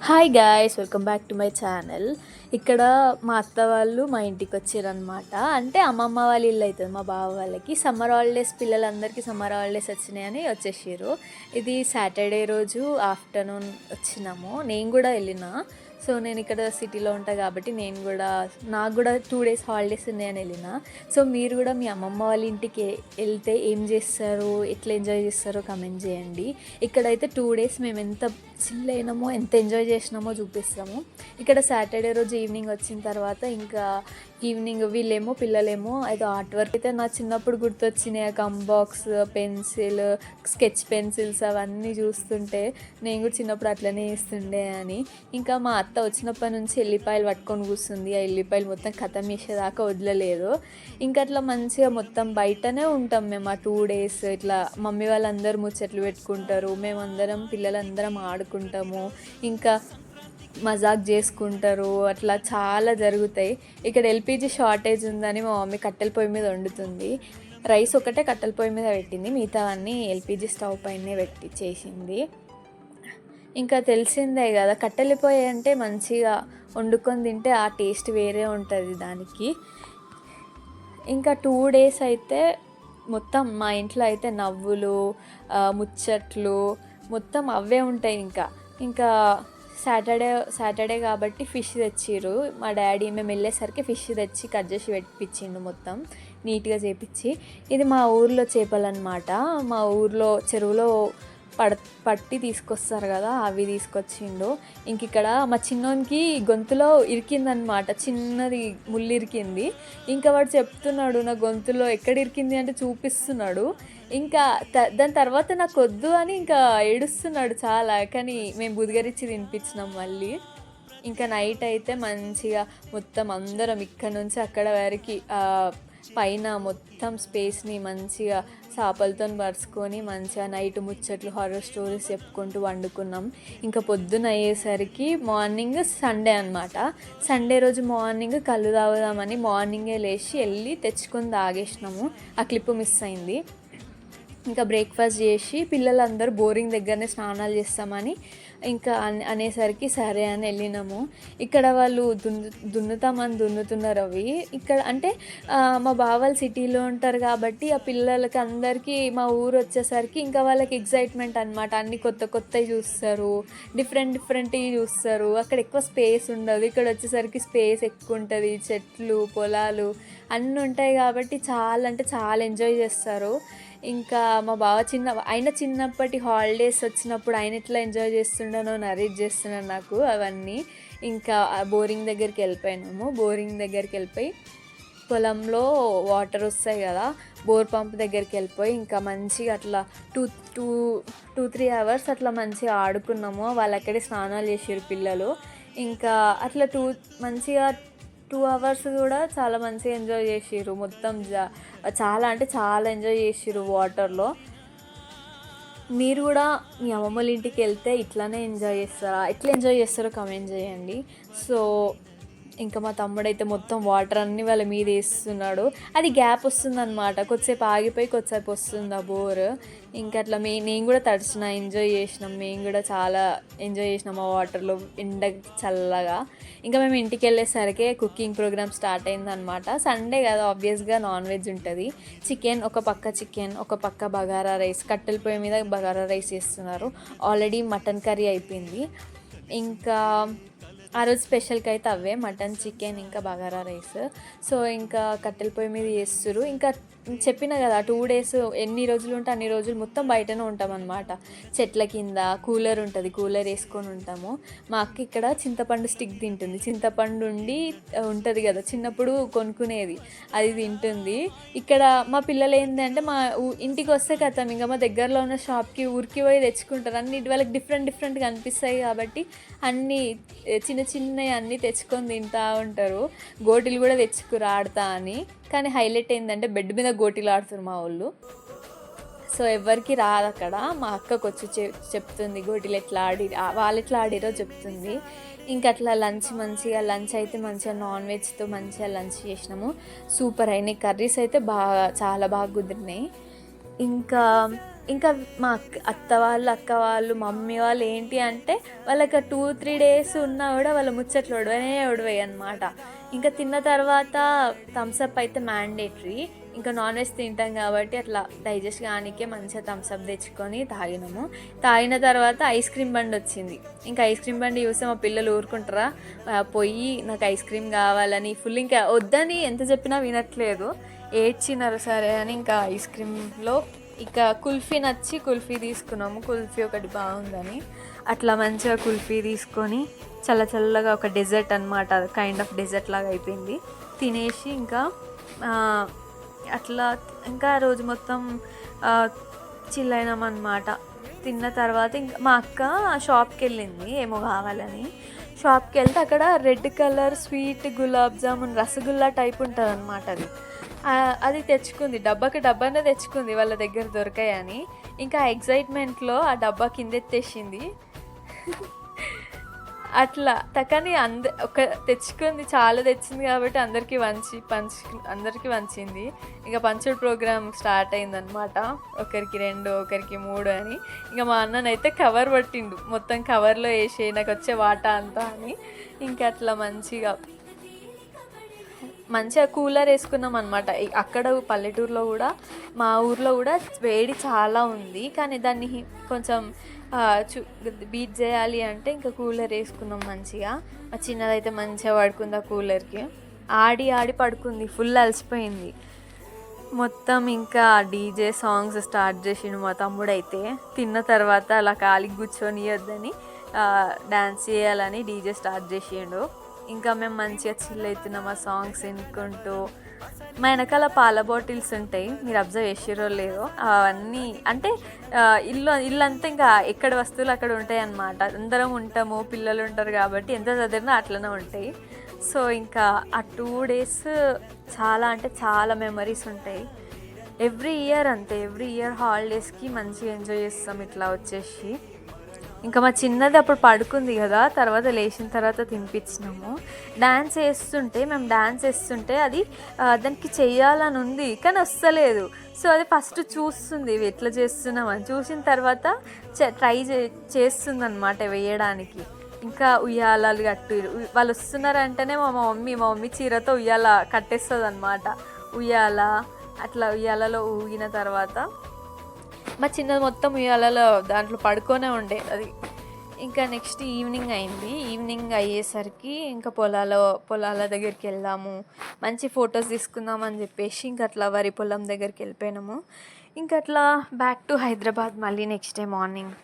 Hi guys, welcome back to my channel. ఇక్కడ మా అత్త వాళ్ళు మా ఇంటికి వచ్చారనమాట. అంటే అమ్మమ్మ వాళ్ళ ఇల్లు అవుతుంది మా బావ వాళ్ళకి. సమ్మర్ హాలిడేస్, పిల్లలందరికీ సమ్మర్ హాలిడేస్ వచ్చినాయని వచ్చేసారు. ఇది సాటర్డే రోజు ఆఫ్టర్నూన్ వచ్చినాము. నేను కూడా వెళ్ళిన. సో నేను ఇక్కడ సిటీలో ఉంటాను కాబట్టి నాకు కూడా 2 days హాలిడేస్ ఉన్నాయని వెళ్ళిన. సో మీరు కూడా మీ అమ్మమ్మ వాళ్ళ ఇంటికి వెళ్తే ఏం చేస్తారు, ఎట్లా ఎంజాయ్ చేస్తారో కమెంట్ చేయండి. ఇక్కడైతే 2 days మేము ఎంత చిల్ అయినామో, ఎంత ఎంజాయ్ చేసినామో చూపిస్తాము. ఇక్కడ సాటర్డే రోజు ఈవినింగ్ వచ్చిన తర్వాత ఇంకా ఈవినింగ్ వీళ్ళేమో పిల్లలేమో ఏదో ఆర్ట్ వర్క్ అయితే నా చిన్నప్పుడు గుర్తొచ్చినాయి. కంబాక్స్, పెన్సిల్, స్కెచ్ పెన్సిల్స్ అవన్నీ చూస్తుంటే నేను కూడా చిన్నప్పుడు అట్లనే వేస్తుండే అని. ఇంకా మా అత్త వచ్చినప్పటి నుంచి ఎల్లిపాయలు పట్టుకొని కూర్చుంది. ఆ ఎల్లిపాయలు మొత్తం ఖతం చేసేదాకా వదలలేదు. ఇంకా అట్లా మంచిగా మొత్తం బయటనే ఉంటాం మేము ఆ 2 days. ఇట్లా మమ్మీ వాళ్ళందరూ ముచ్చట్లు పెట్టుకుంటారు, మేమందరం పిల్లలందరం ఆడుకుంటాము, ఇంకా మజాక్ చేసుకుంటారు. అట్లా చాలా జరుగుతాయి. ఇక్కడ ఎల్పిజి షార్టేజ్ ఉందని మా మమ్మీ కట్టెల పొయ్యి మీద వండుతుంది. రైస్ ఒకటే కట్టెల పొయ్యి మీద పెట్టింది, మిగతా అన్నీ ఎల్పిజి స్టవ్ పైనే పెట్టి చేసింది. ఇంకా తెలిసిందే కదా, కట్టెల పొయ్యి అంటే మంచిగా వండుకొని తింటే ఆ టేస్ట్ వేరే ఉంటుంది దానికి. ఇంకా 2 days అయితే మొత్తం మా ఇంట్లో అయితే నవ్వులు, ముచ్చట్లు మొత్తం అవే ఉంటాయి. ఇంకా సాటర్డే కాబట్టి ఫిష్ తెచ్చిర్రు మా డాడీ. మేము వెళ్ళేసరికి ఫిష్ తెచ్చి కట్ చేసి పెట్టించిండు, మొత్తం నీట్గా చేపించి. ఇది మా ఊర్లో చేపలన్నమాట. మా ఊర్లో చెరువులో పట్టి తీసుకొస్తారు కదా, అవి తీసుకొచ్చిండు. ఇంక ఇక్కడ మా చిన్నోనికి గొంతులో ఇరికిందనమాట, చిన్నది ముళ్ళు ఇరికింది. ఇంకా వాడు చెప్తున్నాడు నా గొంతులో ఎక్కడ ఇరికింది అంటే చూపిస్తున్నాడు. ఇంకా దాని తర్వాత నాకు వద్దు అని ఇంకా ఏడుస్తున్నాడు చాలా. కానీ మేము బుదిగరిచ్చి తినిపించినాం మళ్ళీ. ఇంకా నైట్ అయితే మంచిగా మొత్తం అందరం ఇక్కడ నుంచి అక్కడ వరకు పైన మొత్తం స్పేస్ని మంచిగా చేపలతో పరుచుకొని మంచిగా నైట్ ముచ్చట్లు, హారర్ స్టోరీస్ చెప్పుకుంటూ వండుకున్నాం. ఇంకా పొద్దున అయ్యేసరికి మార్నింగ్ సండే అనమాట. సండే రోజు మార్నింగ్ కళ్ళు తాగుదామని మార్నింగే లేచి వెళ్ళి తెచ్చుకొని తాగేసినాము. ఆ క్లిప్ మిస్ అయింది. ఇంకా బ్రేక్ఫాస్ట్ చేసి పిల్లలందరూ బోరింగ్ దగ్గరనే స్నానాలు చేస్తామని ఇంకా అనేసరికి సరే అని వెళ్ళినాము. ఇక్కడ వాళ్ళు దున్నుతామని దున్నుతున్నారు అవి. ఇక్కడ అంటే మా బావాళ్ళు సిటీలో ఉంటారు కాబట్టి ఆ పిల్లలకి అందరికీ మా ఊరు వచ్చేసరికి ఇంకా వాళ్ళకి ఎగ్జైట్మెంట్ అనమాట. అన్నీ కొత్తవి చూస్తారు, డిఫరెంట్వి చూస్తారు. అక్కడ ఎక్కువ స్పేస్ ఉండదు, ఇక్కడ వచ్చేసరికి స్పేస్ ఎక్కువ ఉంటుంది. చెట్లు, పొలాలు అన్నీ ఉంటాయి కాబట్టి చాలా అంటే చాలా ఎంజాయ్ చేస్తారు. ఇంకా మా బావ చిన్నప్పటి హాలిడేస్ వచ్చినప్పుడు ఆయన ఎట్లా ఎంజాయ్ చేస్తుండనో నరేట్ చేస్తున్నాను నాకు అవన్నీ. ఇంకా బోరింగ్ దగ్గరికి వెళ్ళిపోయినాము. బోరింగ్ దగ్గరికి వెళ్ళిపోయి పొలంలో వాటర్ వస్తాయి కదా, బోర్ పంప్ దగ్గరికి వెళ్ళిపోయి ఇంకా మంచిగా అట్లా 2-3 hours అట్లా మంచిగా ఆడుకున్నాము. వాళ్ళు అక్కడే స్నానాలు చేసారు పిల్లలు. ఇంకా అట్లా మంచిగా 2 hours కూడా చాలా మంచిగా ఎంజాయ్ చేసిర్రు. మొత్తం చాలా అంటే చాలా ఎంజాయ్ చేసిర్రు వాటర్లో. మీరు కూడా మీ అమ్మమ్మల ఇంటికి వెళ్తే ఇట్లానే ఎంజాయ్ చేస్తారా, ఎట్లా ఎంజాయ్ చేస్తారో కమెంట్ చేయండి. సో ఇంకా మా తమ్ముడైతే మొత్తం వాటర్ అన్నీ వాళ్ళ మీద వేస్తున్నాడు. అది గ్యాప్ వస్తుందన్నమాట, కొద్దిసేపు ఆగిపోయి కొద్దిసేపు వస్తుంది ఆ బోర్. ఇంకా అట్లా నేను కూడా తడిచిన, ఎంజాయ్ చేసినాం. మేము కూడా చాలా ఎంజాయ్ చేసినాం ఆ వాటర్లో, ఎండ చల్లగా. ఇంకా మేము ఇంటికి వెళ్ళేసరికి కుకింగ్ ప్రోగ్రామ్ స్టార్ట్ అయిందనమాట. సండే కదా, ఆబ్వియస్గా నాన్ వెజ్ ఉంటుంది. ఒక పక్క బగారా రైస్, కట్టెల పొయ్యి మీద బగారా రైస్ చేస్తున్నారు. ఆల్రెడీ మటన్ కర్రీ అయిపోయింది. ఇంకా ఆ రోజు స్పెషల్కి అయితే అవే మటన్, చికెన్, ఇంకా బగారా రైస్. సో ఇంకా కట్టెల పొయ్యి మీద చేస్తారు. ఇంకా చెప్పిన కదా 2 days ఎన్ని రోజులు ఉంటే అన్ని రోజులు మొత్తం బయటనే ఉంటాం అనమాట. చెట్ల కింద కూలర్ ఉంటుంది, కూలర్ వేసుకొని ఉంటాము. మా అక్క ఇక్కడ చింతపండు స్టిక్ తింటుంది. చింతపండు ఉంటుంది కదా, చిన్నప్పుడు కొనుక్కునేది, అది తింటుంది. ఇక్కడ మా పిల్లలు ఏంటంటే మా ఇంటికి వస్తే కదా ఇంకా మా దగ్గరలో ఉన్న షాప్కి ఊరికి పోయి తెచ్చుకుంటారు. అన్ని వాళ్ళకి డిఫరెంట్గా అనిపిస్తాయి కాబట్టి అన్నీ చిన్నవి అన్నీ తెచ్చుకొని తింటూ ఉంటారు. గోటీలు కూడా తెచ్చుకుని ఆడతా అని. కానీ హైలైట్ ఏంటంటే బెడ్ మీద గోటీలు ఆడుతారు మా వాళ్ళు. సో ఎవరికి రాదు అక్కడ. మా అక్కకు వచ్చి చెప్తుంది గోటీలు ఎట్లా వాళ్ళు ఎట్లా ఆడిరో చెప్తుంది. ఇంకా అట్లా లంచ్ అయితే మంచిగా నాన్ వెజ్తో మంచిగా లంచ్ చేసినాము. సూపర్ అయినాయి. కర్రీస్ అయితే చాలా బాగా కుదిరినాయి. ఇంకా ఇంకా మా అత్త వాళ్ళు, అక్క వాళ్ళు, మమ్మీ వాళ్ళు ఏంటి అంటే వాళ్ళకి 2-3 డేస్ ఉన్నా కూడా వాళ్ళ ముచ్చట్లు ఒడవే అనమాట. ఇంకా తిన్న తర్వాత థమ్స్అప్ అయితే మ్యాండేటరీ. ఇంకా నాన్ వెజ్ తింటాం కాబట్టి అట్లా డైజెస్ట్ కానికే మంచిగా థమ్స్అప్ తెచ్చుకొని తాగినాము. తాగిన తర్వాత ఐస్ క్రీమ్ బండి వచ్చింది. ఇంకా ఐస్ క్రీమ్ బండి చూస్తే మా పిల్లలు ఊరుకుంటారా, పోయి నాకు ఐస్ క్రీమ్ కావాలని ఫుల్, ఇంకా వద్దని ఎంత చెప్పినా వినట్లేదు, ఏడ్చినారు. సరే అని ఇంకా ఐస్ క్రీమ్లో ఇక కుల్ఫీ నచ్చి కుల్ఫీ తీసుకున్నాము. కుల్ఫీ ఒకటి బాగుందని అట్లా మంచిగా కుల్ఫీ తీసుకొని చల్లగా ఒక డెజర్ట్ అనమాట, కైండ్ ఆఫ్ డెజర్ట్ లాగా అయిపోయింది. తినేసి ఇంకా అట్లా ఇంకా రోజు మొత్తం చిల్ అయినాం అనమాట. తిన్న తర్వాత ఇంకా మా అక్క షాప్కి వెళ్ళింది ఏమో కావాలని. షాప్కి వెళ్తే అక్కడ red colour sweet gulab jamun rasgulla type ఉంటుంది అనమాట. అది తెచ్చుకుంది, డబ్బానే తెచ్చుకుంది, వాళ్ళ దగ్గర దొరికాయని. ఇంకా ఎగ్జైట్మెంట్లో ఆ డబ్బా కిందెత్తేసింది. అట్లా కానీ తెచ్చుకుంది, చాలా తెచ్చింది కాబట్టి అందరికీ వంచింది. ఇంకా పంచుడు ప్రోగ్రామ్ స్టార్ట్ అయిందనమాట. ఒకరికి 2, ఒకరికి 3 అని. ఇంకా మా అన్ననైతే కవర్ పట్టిండు, మొత్తం కవర్లో వేసి నాకు వచ్చే వాటా అంతా అని. ఇంకా అట్లా మంచిగా కూలర్ వేసుకున్నాం అనమాట. అక్కడ పల్లెటూరులో కూడా, మా ఊర్లో కూడా వేడి చాలా ఉంది, కానీ దాన్ని కొంచెం బీట్ చేయాలి అంటే ఇంకా కూలర్ వేసుకున్నాం మంచిగా. మా చిన్నదైతే మంచిగా పడుకుంది ఆ కూలర్కి, ఆడి పడుకుంది, ఫుల్ అలసిపోయింది మొత్తం. ఇంకా డీజే సాంగ్స్ స్టార్ట్ చేసిండు మా తమ్ముడు అయితే. తిన్న తర్వాత అలా ఖాళీకి కూర్చొని వద్దని డ్యాన్స్ చేయాలని డీజే స్టార్ట్ చేసిండు. ఇంకా మేము మంచిగా చిల్ అవుతున్నాం ఆ సాంగ్స్ వినుకుంటూ. మా వెనకాల పాల బాటిల్స్ ఉంటాయి, మీరు అబ్జర్వ్ చేసిరో లేదో. అవన్నీ అంటే ఇల్లంతా ఇంకా ఎక్కడ వస్తువులు అక్కడ ఉంటాయి అన్నమాట. అందరం ఉంటాము, పిల్లలు ఉంటారు కాబట్టి ఎంత చదివినా అట్లనే ఉంటాయి. సో ఇంకా ఆ 2 days చాలా అంటే చాలా మెమరీస్ ఉంటాయి. ఎవ్రీ ఇయర్ హాలిడేస్కి మంచిగా ఎంజాయ్ చేస్తాం ఇట్లా వచ్చేసి. ఇంకా మా చిన్నది అప్పుడు పడుకుంది కదా, తర్వాత లేచిన తర్వాత తినిపించినాము. మేము డాన్స్ వేస్తుంటే అది దానికి చెయ్యాలని ఉంది కానీ వస్తలేదు. సో అది ఫస్ట్ చూస్తుంది ఎట్లా చేస్తున్నామని, చూసిన తర్వాత ట్రై చేస్తుంది అనమాట వేయడానికి. ఇంకా ఉయ్యాలలు వాళ్ళు వస్తున్నారంటేనే మా మమ్మీ చీరతో ఉయ్యాల కట్టేస్తుంది అనమాట. ఉయ్యాలలో ఊగిన తర్వాత మా చిన్నది మొత్తం ఉయ్యాలలో దాంట్లో పడుకొనే ఉండే అది. ఇంకా నెక్స్ట్ ఈవినింగ్ అయ్యేసరికి ఇంకా పొలాల దగ్గరికి వెళ్దాము, మంచి ఫొటోస్ తీసుకుందాం అని చెప్పేసి ఇంకా అట్లా వరి పొలం దగ్గరికి వెళ్ళిపోయినాము. ఇంకా అట్లా బ్యాక్ టు హైదరాబాద్ మళ్ళీ నెక్స్ట్ డే మార్నింగ్.